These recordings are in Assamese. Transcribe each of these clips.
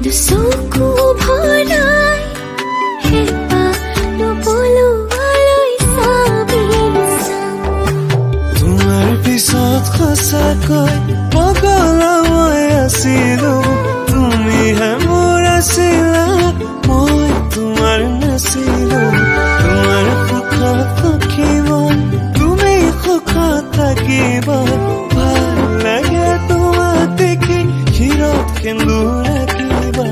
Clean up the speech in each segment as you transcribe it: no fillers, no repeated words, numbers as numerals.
দুচকু ভৰাই হেঁপাহ নপলোৱালৈ চাবি চাম। তোমাৰ পিছত সঁচাকৈ পগলা মই আছিলো, তুমিহে মোৰ আছিলা, মই তোমাৰ নাছিলো। তোমাৰ সুখত থাকিব, তুমি সুখত থাকিব, ভাল লাগে তোমাক দেখি, শিৰত সেন্দুৰ ৰাখিবা।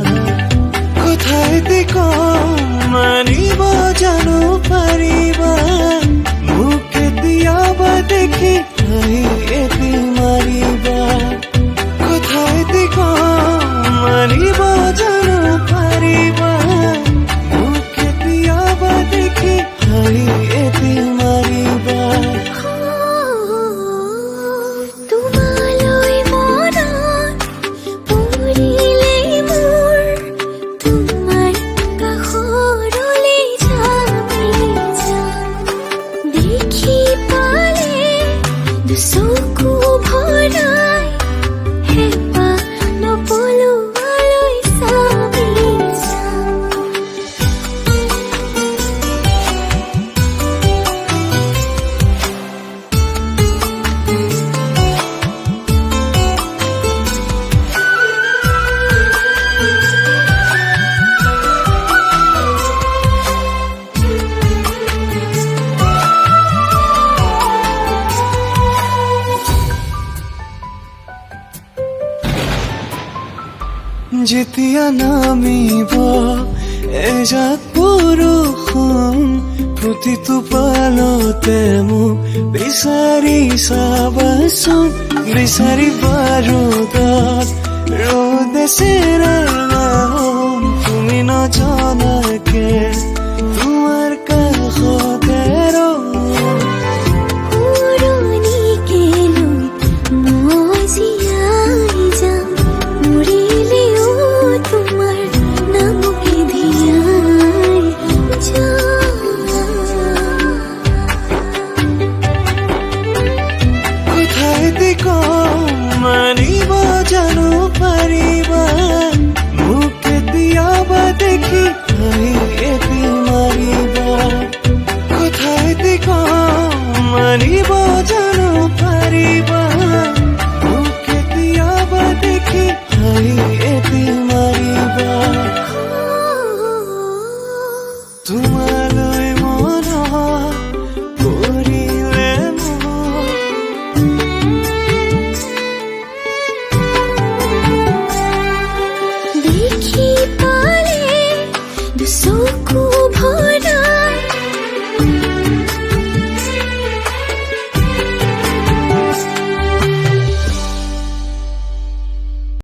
কথাইদি কম মানিব জানো পাৰিবা, মোক কেতিয়াবা দেখি হাঁহি এটি মাৰিবা। কথাইদি কম মানিব জানো পাৰিবা, মোক কেতিয়াবা দেখি হাঁহি এটি মাৰিবা। তোমালৈ মনত পৰিলেই মোৰ তোমাৰ কাষৰলৈ যাবি যাম। দেখি পালে দুচকু ভৰাই হেঁপাহ নপলোৱালৈ চাবি চাম। যেতিয়া নামিব এজাক বৰষুণ, প্ৰতিটো পালতে মোক বিচাৰি চাবাচোন, বিচাৰি বাৰো তাত ৰ'দে চেৰাম, তুমি নজনাকে তোমাৰ কাষতে ৰম। পুৰণিকে লৈ মই জীয়াই যাম, মৰিলেও তোমাৰ নামকে ধিয়াই যাম। কথাইদি কম মানিব জানো পাৰিবা, মোক কেতিয়াবা দেখি